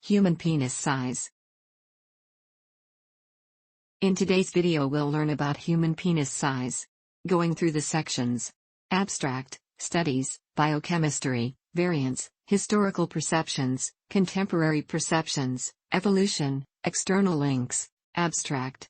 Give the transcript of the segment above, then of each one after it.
Human penis size. In today's video we'll learn about human penis size. Going through the sections. Abstract, Studies, Biochemistry, Variance, Historical Perceptions, Contemporary Perceptions, Evolution, External Links. Abstract.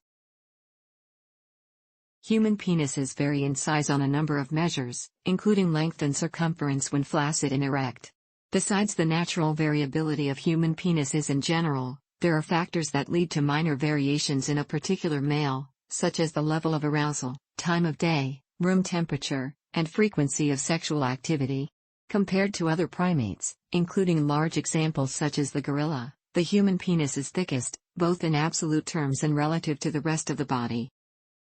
Human penises vary in size on a number of measures, including length and circumference when flaccid and erect. Besides the natural variability of human penises in general, there are factors that lead to minor variations in a particular male, such as the level of arousal, time of day, room temperature, and frequency of sexual activity. Compared to other primates, including large examples such as the gorilla, the human penis is thickest, both in absolute terms and relative to the rest of the body.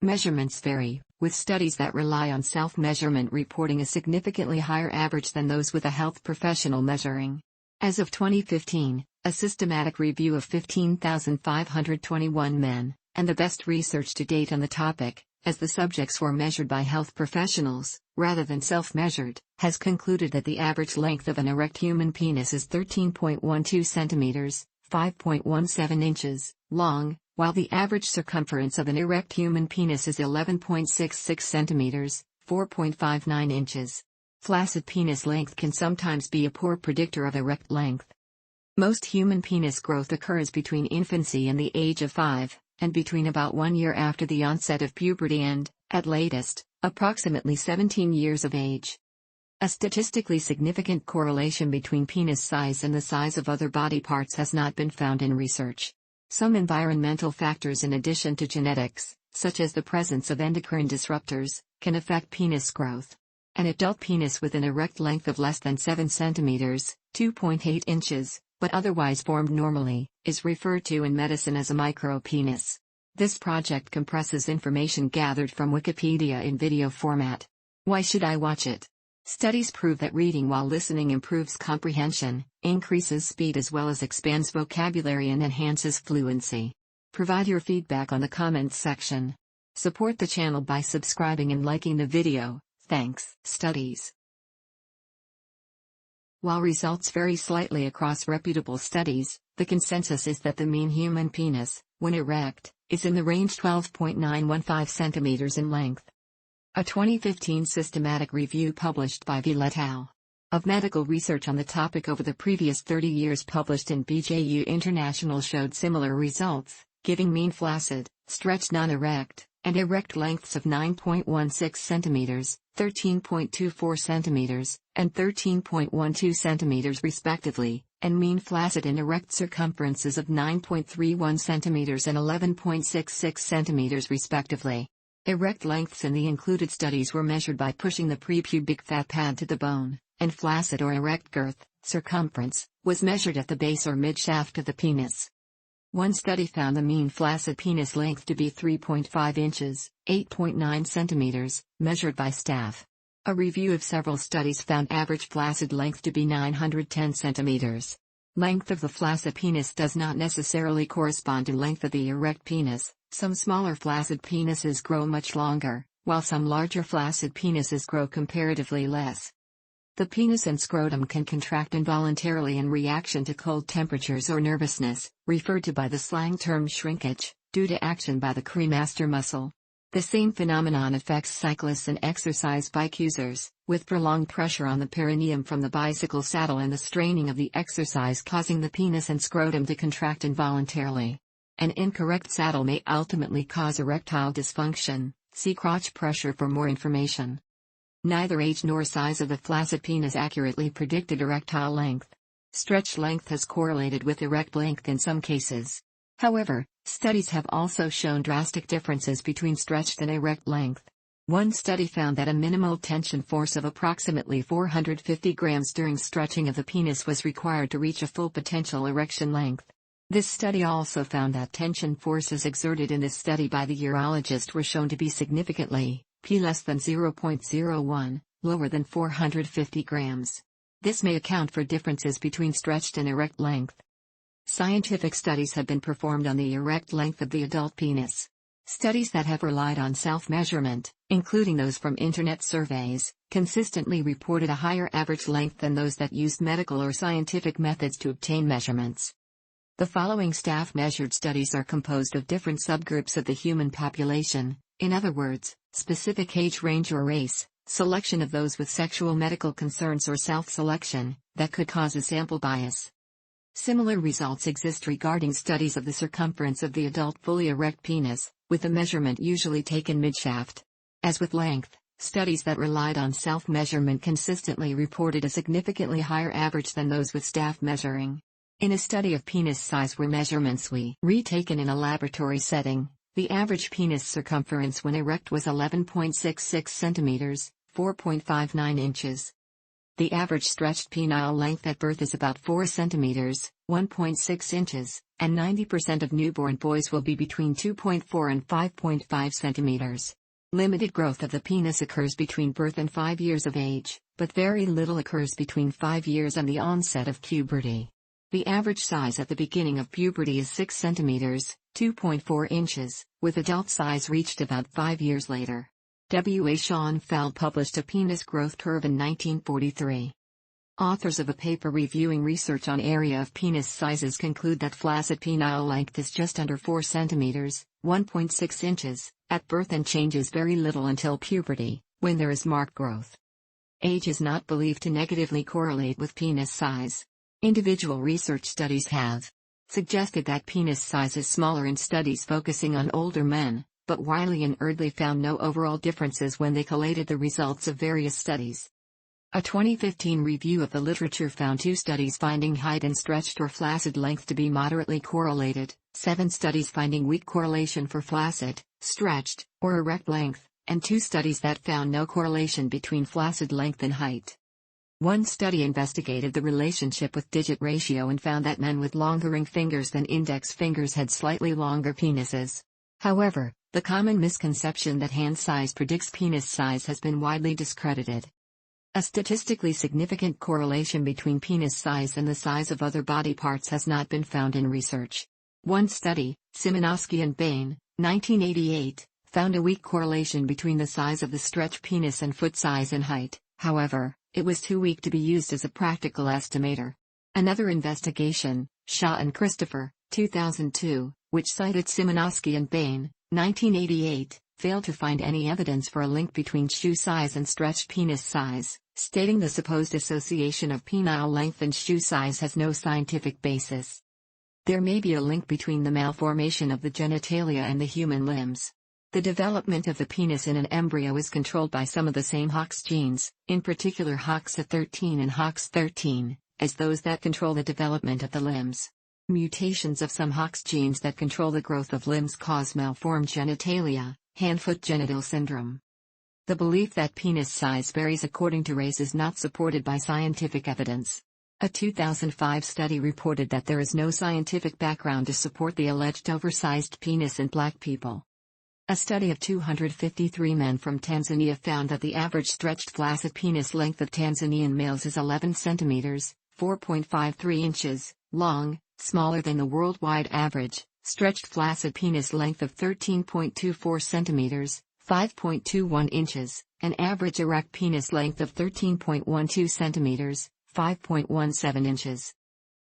Measurements vary, with studies that rely on self-measurement reporting a significantly higher average than those with a health professional measuring. As of 2015, a systematic review of 15,521 men, and the best research to date on the topic, as the subjects were measured by health professionals, rather than self-measured, has concluded that the average length of an erect human penis is 13.12 centimeters, 5.17 inches, long, while the average circumference of an erect human penis is 11.66 centimeters, 4.59 inches. Flaccid penis length can sometimes be a poor predictor of erect length. Most human penis growth occurs between infancy and the age of 5, and between about 1 year after the onset of puberty and, at latest, approximately 17 years of age. A statistically significant correlation between penis size and the size of other body parts has not been found in research. Some environmental factors in addition to genetics, such as the presence of endocrine disruptors, can affect penis growth. An adult penis with an erect length of less than 7 centimeters, 2.8 inches, but otherwise formed normally, is referred to in medicine as a micropenis. This project compresses information gathered from Wikipedia in video format. Why should I watch it? Studies prove that reading while listening improves comprehension, increases speed as well as expands vocabulary and enhances fluency. Provide your feedback on the comments section. Support the channel by subscribing and liking the video, thanks. Studies. While results vary slightly across reputable studies, the consensus is that the mean human penis, when erect, is in the range 12.915 centimeters in length. A 2015 systematic review published by V. et al. Of medical research on the topic over the previous 30 years published in BJU International showed similar results, giving mean flaccid, stretched non-erect, and erect lengths of 9.16 centimeters, 13.24 centimeters, and 13.12 centimeters respectively, and mean flaccid and erect circumferences of 9.31 centimeters and 11.66 centimeters respectively. Erect lengths in the included studies were measured by pushing the prepubic fat pad to the bone, and flaccid or erect girth, circumference, was measured at the base or mid-shaft of the penis. One study found the mean flaccid penis length to be 3.5 inches, 8.9 centimeters, measured by staff. A review of several studies found average flaccid length to be 910 centimeters. Length of the flaccid penis does not necessarily correspond to length of the erect penis. Some smaller flaccid penises grow much longer, while some larger flaccid penises grow comparatively less. The penis and scrotum can contract involuntarily in reaction to cold temperatures or nervousness, referred to by the slang term shrinkage, due to action by the cremaster muscle. The same phenomenon affects cyclists and exercise bike users, with prolonged pressure on the perineum from the bicycle saddle and the straining of the exercise causing the penis and scrotum to contract involuntarily. An incorrect saddle may ultimately cause erectile dysfunction. See crotch pressure for more information. Neither age nor size of the flaccid penis accurately predicted erectile length. Stretched length has correlated with erect length in some cases. However, studies have also shown drastic differences between stretched and erect length. One study found that a minimal tension force of approximately 450 grams during stretching of the penis was required to reach a full potential erection length. This study also found that tension forces exerted in this study by the urologist were shown to be significantly, less than 0.01, lower than 450 grams. This may account for differences between stretched and erect length. Scientific studies have been performed on the erect length of the adult penis. Studies that have relied on self-measurement, including those from internet surveys, consistently reported a higher average length than those that used medical or scientific methods to obtain measurements. The following staff-measured studies are composed of different subgroups of the human population, in other words, specific age range or race, selection of those with sexual medical concerns or self-selection, that could cause a sample bias. Similar results exist regarding studies of the circumference of the adult fully erect penis, with the measurement usually taken midshaft. As with length, studies that relied on self-measurement consistently reported a significantly higher average than those with staff measuring. In a study of penis size where measurements were retaken in a laboratory setting, the average penis circumference when erect was 11.66 centimeters, 4.59 inches. The average stretched penile length at birth is about 4 centimeters, 1.6 inches, and 90% of newborn boys will be between 2.4 and 5.5 centimeters. Limited growth of the penis occurs between birth and 5 years of age, but very little occurs between 5 years and the onset of puberty. The average size at the beginning of puberty is 6 centimeters, 2.4 inches, with adult size reached about 5 years later. W. A. Schoenfeld published a penis growth curve in 1943. Authors of a paper reviewing research on area of penis sizes conclude that flaccid penile length is just under 4 centimeters, 1.6 inches, at birth and changes very little until puberty, when there is marked growth. Age is not believed to negatively correlate with penis size. Individual research studies have suggested that penis size is smaller in studies focusing on older men, but Wiley and Erdley found no overall differences when they collated the results of various studies. A 2015 review of the literature found 2 studies finding height and stretched or flaccid length to be moderately correlated, 7 studies finding weak correlation for flaccid, stretched, or erect length, and 2 studies that found no correlation between flaccid length and height. One study investigated the relationship with digit ratio and found that men with longer ring fingers than index fingers had slightly longer penises. However, the common misconception that hand size predicts penis size has been widely discredited. A statistically significant correlation between penis size and the size of other body parts has not been found in research. One study, Szymanowski and Bain, 1988, found a weak correlation between the size of the stretched penis and foot size and height. However, it was too weak to be used as a practical estimator. Another investigation, Shaw and Christopher, 2002, which cited Szymanowski and Bain, 1988, failed to find any evidence for a link between shoe size and stretched penis size, stating the supposed association of penile length and shoe size has no scientific basis. There may be a link between the malformation of the genitalia and the human limbs. The development of the penis in an embryo is controlled by some of the same Hox genes, in particular HOXA13 and HOX13, as those that control the development of the limbs. Mutations of some Hox genes that control the growth of limbs cause malformed genitalia, hand-foot genital syndrome. The belief that penis size varies according to race is not supported by scientific evidence. A 2005 study reported that there is no scientific background to support the alleged oversized penis in black people. A study of 253 men from Tanzania found that the average stretched flaccid penis length of Tanzanian males is 11 centimeters, 4.53 inches, long, smaller than the worldwide average, stretched flaccid penis length of 13.24 centimeters, 5.21 inches, an average erect penis length of 13.12 centimeters, 5.17 inches.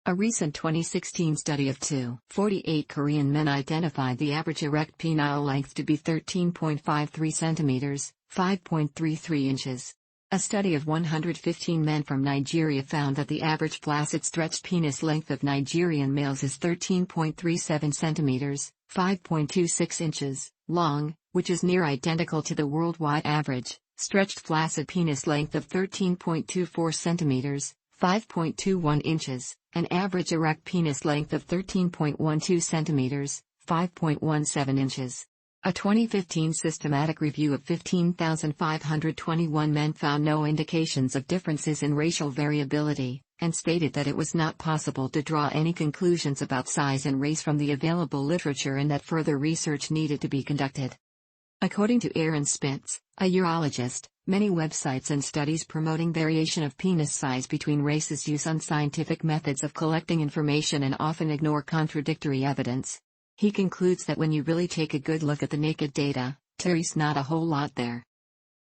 A recent 2016 study of 248 Korean men identified the average erect penile length to be 13.53 centimeters, 5.33 inches. A study of 115 men from Nigeria found that the average flaccid stretched penis length of Nigerian males is 13.37 centimeters, 5.26 inches, long, which is near identical to the worldwide average, stretched flaccid penis length of 13.24 centimeters, 5.21 inches, an average erect penis length of 13.12 centimeters, 5.17 inches. A 2015 systematic review of 15,521 men found no indications of differences in racial variability, and stated that it was not possible to draw any conclusions about size and race from the available literature and that further research needed to be conducted. According to Aaron Spitz, a urologist, many websites and studies promoting variation of penis size between races use unscientific methods of collecting information and often ignore contradictory evidence. He concludes that when you really take a good look at the naked data, there's not a whole lot there.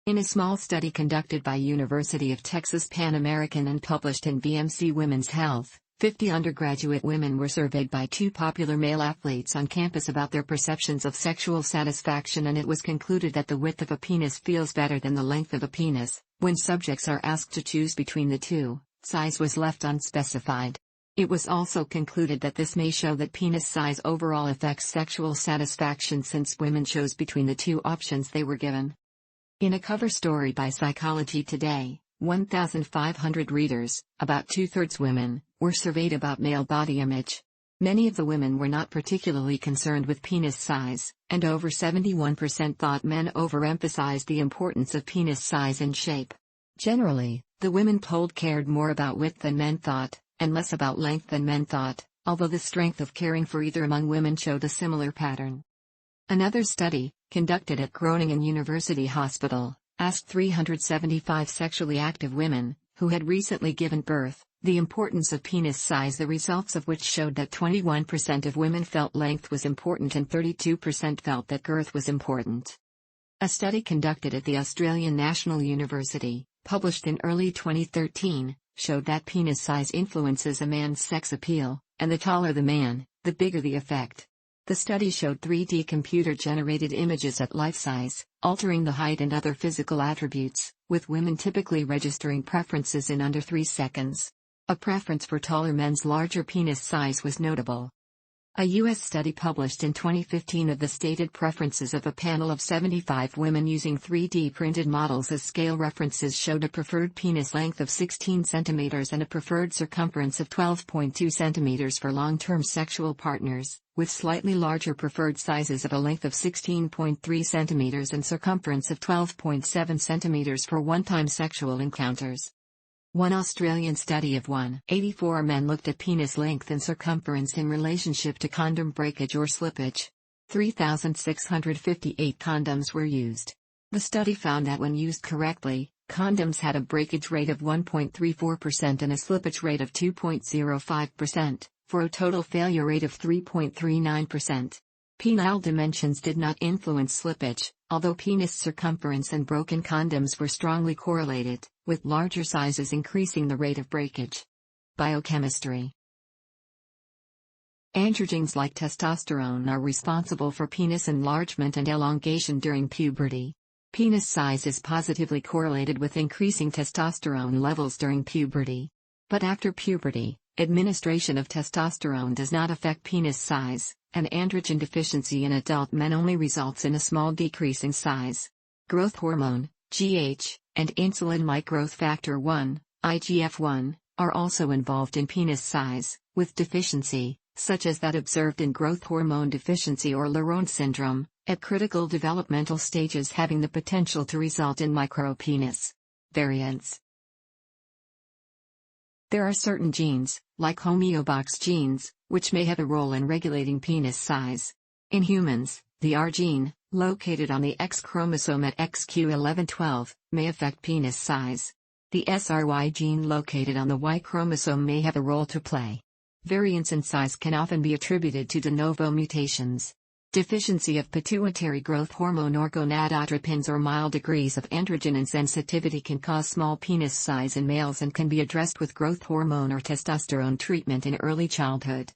In a small study conducted by University of Texas Pan American and published in BMC Women's Health, 50 undergraduate women were surveyed by two popular male athletes on campus about their perceptions of sexual satisfaction, and it was concluded that the width of a penis feels better than the length of a penis. When subjects are asked to choose between the two, size was left unspecified. It was also concluded that this may show that penis size overall affects sexual satisfaction, since women chose between the two options they were given. In a cover story by Psychology Today, 1,500 readers, about two-thirds women, were surveyed about male body image. Many of the women were not particularly concerned with penis size, and over 71% thought men overemphasized the importance of penis size and shape. Generally, the women polled cared more about width than men thought, and less about length than men thought, although the strength of caring for either among women showed a similar pattern. Another study, conducted at Groningen University Hospital, asked 375 sexually active women, who had recently given birth, the importance of penis size, the results of which showed that 21% of women felt length was important and 32% felt that girth was important. A study conducted at the Australian National University, published in early 2013, showed that penis size influences a man's sex appeal, and the taller the man, the bigger the effect. The study showed 3D computer-generated images at life size, altering the height and other physical attributes, with women typically registering preferences in under 3 seconds. A preference for taller men's larger penis size was notable. A U.S. study published in 2015 of the stated preferences of a panel of 75 women using 3D printed models as scale references showed a preferred penis length of 16 cm and a preferred circumference of 12.2 cm for long-term sexual partners, with slightly larger preferred sizes of a length of 16.3 cm and circumference of 12.7 cm for one-time sexual encounters. One Australian study of 184 men looked at penis length and circumference in relationship to condom breakage or slippage. 3,658 condoms were used. The study found that when used correctly, condoms had a breakage rate of 1.34% and a slippage rate of 2.05%, for a total failure rate of 3.39%. Penile dimensions did not influence slippage, although penis circumference and broken condoms were strongly correlated, with larger sizes increasing the rate of breakage. Biochemistry. Androgens like testosterone are responsible for penis enlargement and elongation during puberty. Penis size is positively correlated with increasing testosterone levels during puberty. But after puberty, administration of testosterone does not affect penis size, and androgen deficiency in adult men only results in a small decrease in size. Growth hormone, GH, and insulin-like growth factor 1, IGF-1, are also involved in penis size, with deficiency, such as that observed in growth hormone deficiency or Laronde syndrome, at critical developmental stages having the potential to result in micropenis. Variance. There are certain genes, like homeobox genes, which may have a role in regulating penis size. In humans, the R gene, located on the X chromosome at XQ1112, may affect penis size. The SRY gene located on the Y chromosome may have a role to play. Variance in size can often be attributed to de novo mutations. Deficiency of pituitary growth hormone or gonadotropins or mild degrees of androgen insensitivity can cause small penis size in males and can be addressed with growth hormone or testosterone treatment in early childhood.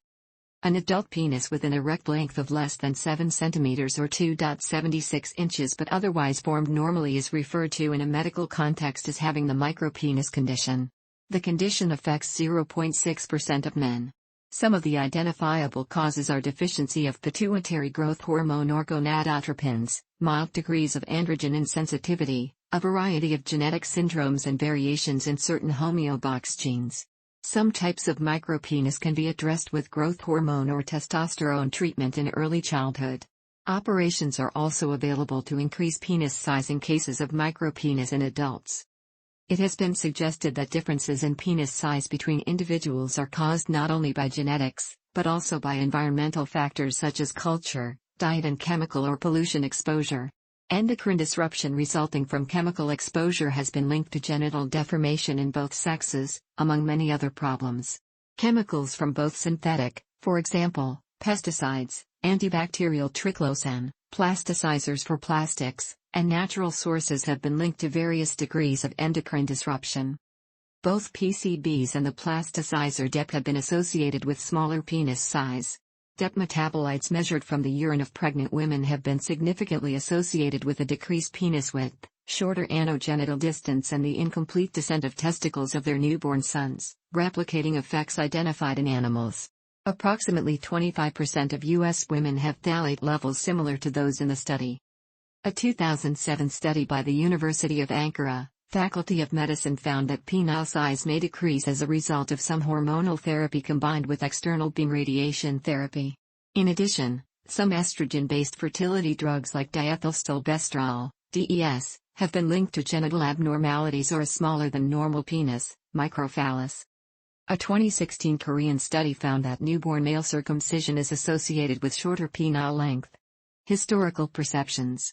An adult penis with an erect length of less than 7 cm or 2.76 inches but otherwise formed normally is referred to in a medical context as having the micropenis condition. The condition affects 0.6% of men. Some of the identifiable causes are deficiency of pituitary growth hormone or gonadotropins, mild degrees of androgen insensitivity, a variety of genetic syndromes and variations in certain homeobox genes. Some types of micropenis can be addressed with growth hormone or testosterone treatment in early childhood. Operations are also available to increase penis size in cases of micropenis in adults. It has been suggested that differences in penis size between individuals are caused not only by genetics, but also by environmental factors such as culture, diet and chemical or pollution exposure. Endocrine disruption resulting from chemical exposure has been linked to genital deformation in both sexes, among many other problems. Chemicals from both synthetic, for example, pesticides, antibacterial triclosan, plasticizers for plastics, and natural sources have been linked to various degrees of endocrine disruption. Both PCBs and the plasticizer DEP have been associated with smaller penis size. DEP metabolites measured from the urine of pregnant women have been significantly associated with a decreased penis width, shorter anogenital distance, and the incomplete descent of testicles of their newborn sons, replicating effects identified in animals. Approximately 25% of U.S. women have phthalate levels similar to those in the study. A 2007 study by the University of Ankara, Faculty of Medicine, found that penile size may decrease as a result of some hormonal therapy combined with external beam radiation therapy. In addition, some estrogen-based fertility drugs like diethylstilbestrol, DES, have been linked to genital abnormalities or a smaller than normal penis, microphallus. A 2016 Korean study found that newborn male circumcision is associated with shorter penile length. Historical perceptions.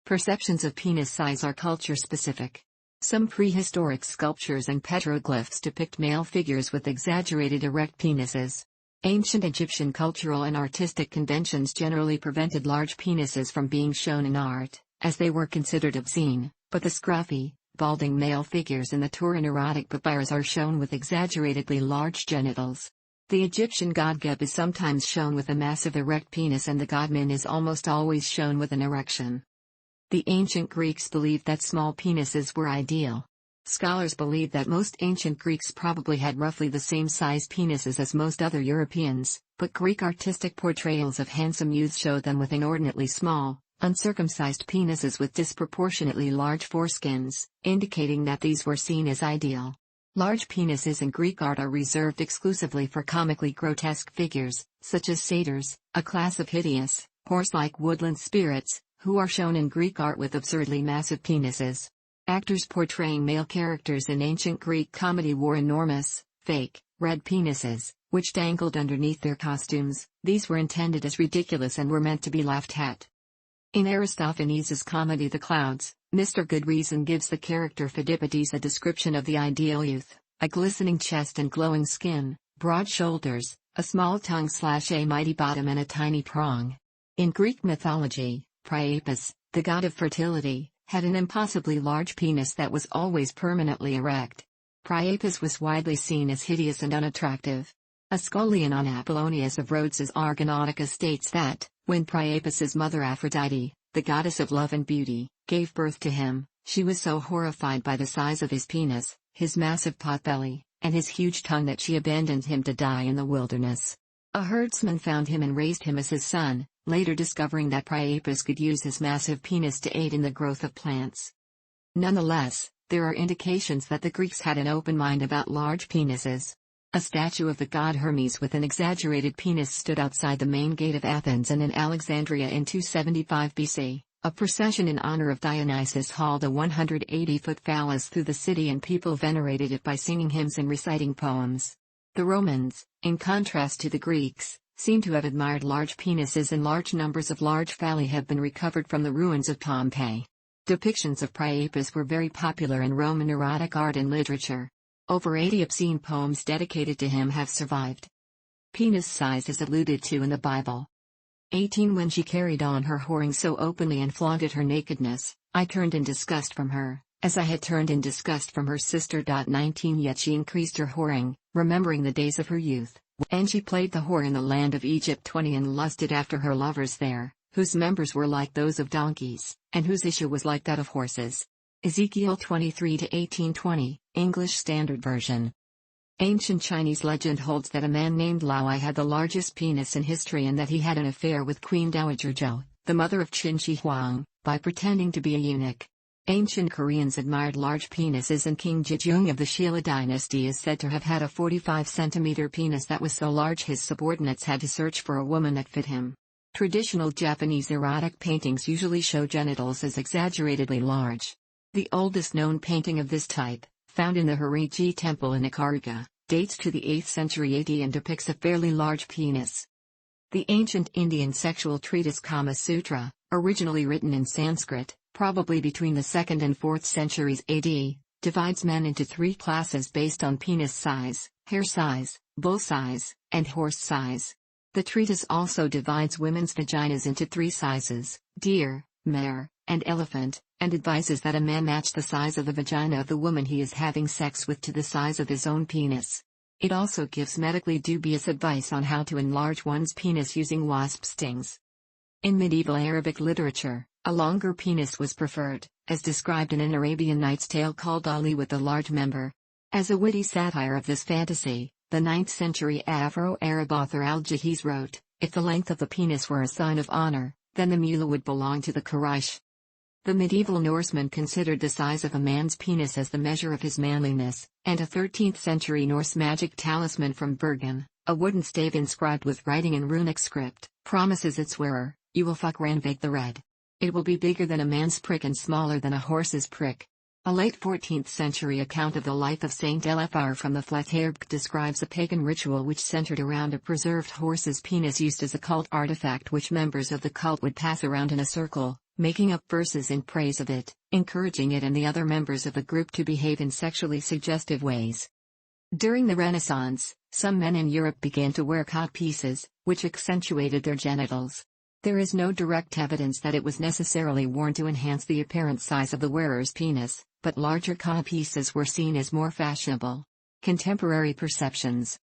Perceptions of penis size are culture-specific. Some prehistoric sculptures and petroglyphs depict male figures with exaggerated erect penises. Ancient Egyptian cultural and artistic conventions generally prevented large penises from being shown in art, as they were considered obscene, but the scruffy, balding male figures in the Turin erotic papyrus are shown with exaggeratedly large genitals. The Egyptian god Geb is sometimes shown with a massive erect penis, and the god Min is almost always shown with an erection. The ancient Greeks believed that small penises were ideal. Scholars believe that most ancient Greeks probably had roughly the same size penises as most other Europeans, but Greek artistic portrayals of handsome youths show them with inordinately small, uncircumcised penises with disproportionately large foreskins, indicating that these were seen as ideal. Large penises in Greek art are reserved exclusively for comically grotesque figures, such as satyrs, a class of hideous, horse-like woodland spirits, who are shown in Greek art with absurdly massive penises. Actors portraying male characters in ancient Greek comedy wore enormous, fake, red penises, which dangled underneath their costumes. These were intended as ridiculous and were meant to be laughed at. In Aristophanes' comedy The Clouds, Mr. Goodreason gives the character Phidippides a description of the ideal youth: a glistening chest and glowing skin, broad shoulders, a small tongue/a mighty bottom, and a tiny prong. In Greek mythology, Priapus, the god of fertility, had an impossibly large penis that was always permanently erect. Priapus was widely seen as hideous and unattractive. A scholion on Apollonius of Rhodes's Argonautica states that, when Priapus's mother Aphrodite, the goddess of love and beauty, gave birth to him, she was so horrified by the size of his penis, his massive potbelly, and his huge tongue that she abandoned him to die in the wilderness. A herdsman found him and raised him as his son, later discovering that Priapus could use his massive penis to aid in the growth of plants. Nonetheless, there are indications that the Greeks had an open mind about large penises. A statue of the god Hermes with an exaggerated penis stood outside the main gate of Athens and in Alexandria in 275 BC. A procession in honor of Dionysus hauled a 180-foot phallus through the city, and people venerated it by singing hymns and reciting poems. The Romans, in contrast to the Greeks, seem to have admired large penises, and large numbers of large phalli have been recovered from the ruins of Pompeii. Depictions of Priapus were very popular in Roman erotic art and literature. Over 80 obscene poems dedicated to him have survived. Penis size is alluded to in the Bible. 18 When she carried on her whoring so openly and flaunted her nakedness, I turned in disgust from her, as I had turned in disgust from her sister. 19 Yet she increased her whoring, remembering the days of her youth. And she played the whore in the land of Egypt. 20 And lusted after her lovers there, whose members were like those of donkeys, and whose issue was like that of horses. Ezekiel 23-18:20, English Standard Version. Ancient Chinese legend holds that a man named Lao Ai had the largest penis in history, and that he had an affair with Queen Dowager Zhou, the mother of Qin Shi Huang, by pretending to be a eunuch. Ancient Koreans admired large penises, and King Jejong of the Shilla dynasty is said to have had a 45-centimeter penis that was so large his subordinates had to search for a woman that fit him. Traditional Japanese erotic paintings usually show genitals as exaggeratedly large. The oldest known painting of this type, found in the Horiji Temple in Ikaruga, dates to the 8th century AD and depicts a fairly large penis. The ancient Indian sexual treatise Kama Sutra, originally written in Sanskrit, probably between the 2nd and 4th centuries AD, divides men into 3 classes based on penis size, hare size, bull size, and horse size. The treatise also divides women's vaginas into 3 sizes: deer, mare, and elephant, and advises that a man match the size of the vagina of the woman he is having sex with to the size of his own penis. It also gives medically dubious advice on how to enlarge one's penis using wasp stings. In medieval Arabic literature, a longer penis was preferred, as described in an Arabian Nights tale called Ali with the Large Member. As a witty satire of this fantasy, the 9th century Afro-Arab author Al-Jahiz wrote, "If the length of the penis were a sign of honor, then the mula would belong to the Quraysh." The medieval Norsemen considered the size of a man's penis as the measure of his manliness, and a 13th century Norse magic talisman from Bergen, a wooden stave inscribed with writing in runic script, promises its wearer, "You will fuck Ranvik the Red. It will be bigger than a man's prick and smaller than a horse's prick." A late 14th century account of the life of Saint Elefar from the Flateyjarbók describes a pagan ritual which centered around a preserved horse's penis used as a cult artifact which members of the cult would pass around in a circle, making up verses in praise of it, encouraging it and the other members of the group to behave in sexually suggestive ways. During the Renaissance, some men in Europe began to wear codpieces, which accentuated their genitals. There is no direct evidence that it was necessarily worn to enhance the apparent size of the wearer's penis, but larger codpieces were seen as more fashionable. Contemporary perceptions.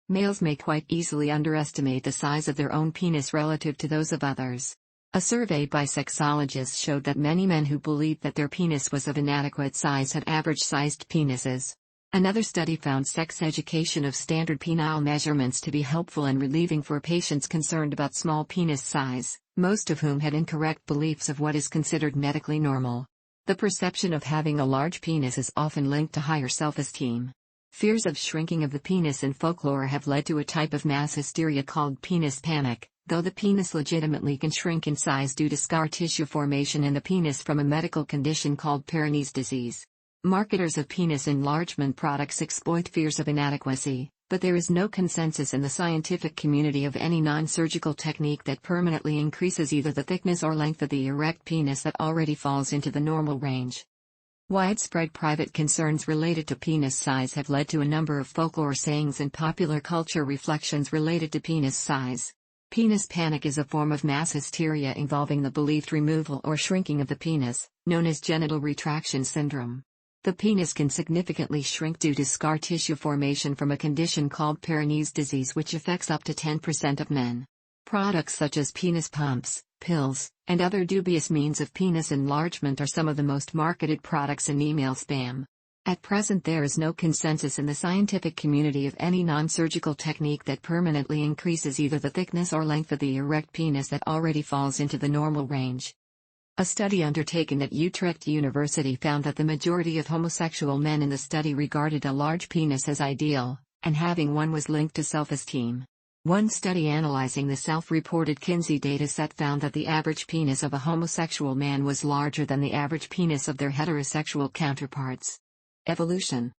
Males may quite easily underestimate the size of their own penis relative to those of others. A survey by sexologists showed that many men who believed that their penis was of inadequate size had average-sized penises. Another study found sex education of standard penile measurements to be helpful and relieving for patients concerned about small penis size, most of whom had incorrect beliefs of what is considered medically normal. The perception of having a large penis is often linked to higher self-esteem. Fears of shrinking of the penis in folklore have led to a type of mass hysteria called penis panic, though the penis legitimately can shrink in size due to scar tissue formation in the penis from a medical condition called Peyronie's disease. Marketers of penis enlargement products exploit fears of inadequacy, but there is no consensus in the scientific community of any non-surgical technique that permanently increases either the thickness or length of the erect penis that already falls into the normal range. Widespread private concerns related to penis size have led to a number of folklore sayings and popular culture reflections related to penis size. Penis panic is a form of mass hysteria involving the believed removal or shrinking of the penis, known as genital retraction syndrome. The penis can significantly shrink due to scar tissue formation from a condition called Peyronie's disease which affects up to 10% of men. Products such as penis pumps, pills, and other dubious means of penis enlargement are some of the most marketed products in email spam. At present there is no consensus in the scientific community of any non-surgical technique that permanently increases either the thickness or length of the erect penis that already falls into the normal range. A study undertaken at Utrecht University found that the majority of homosexual men in the study regarded a large penis as ideal, and having one was linked to self-esteem. One study analyzing the self-reported Kinsey dataset found that the average penis of a homosexual man was larger than the average penis of their heterosexual counterparts. Evolution.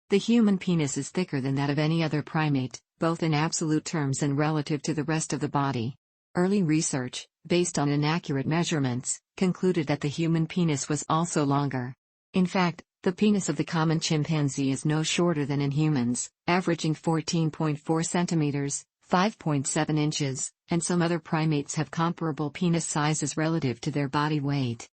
The human penis is thicker than that of any other primate, both in absolute terms and relative to the rest of the body. Early research, based on inaccurate measurements, concluded that the human penis was also longer. In fact, the penis of the common chimpanzee is no shorter than in humans, averaging 14.4 centimeters, 5.7 inches, and some other primates have comparable penis sizes relative to their body weight.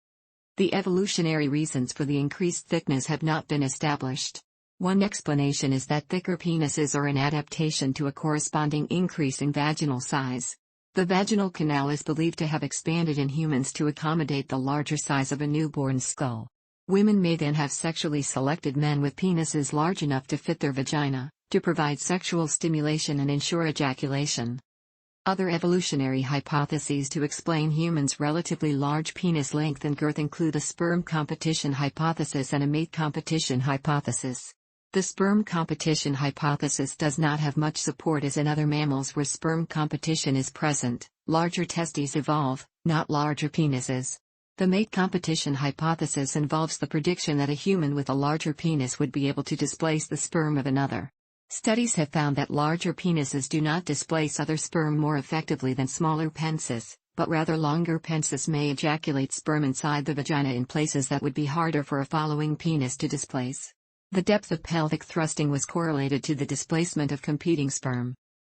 The evolutionary reasons for the increased thickness have not been established. One explanation is that thicker penises are an adaptation to a corresponding increase in vaginal size. The vaginal canal is believed to have expanded in humans to accommodate the larger size of a newborn's skull. Women may then have sexually selected men with penises large enough to fit their vagina, to provide sexual stimulation and ensure ejaculation. Other evolutionary hypotheses to explain humans' relatively large penis length and girth include a sperm competition hypothesis and a mate competition hypothesis. The sperm competition hypothesis does not have much support as in other mammals where sperm competition is present, larger testes evolve, not larger penises. The mate competition hypothesis involves the prediction that a human with a larger penis would be able to displace the sperm of another. Studies have found that larger penises do not displace other sperm more effectively than smaller penises, but rather longer penises may ejaculate sperm inside the vagina in places that would be harder for a following penis to displace. The depth of pelvic thrusting was correlated to the displacement of competing sperm.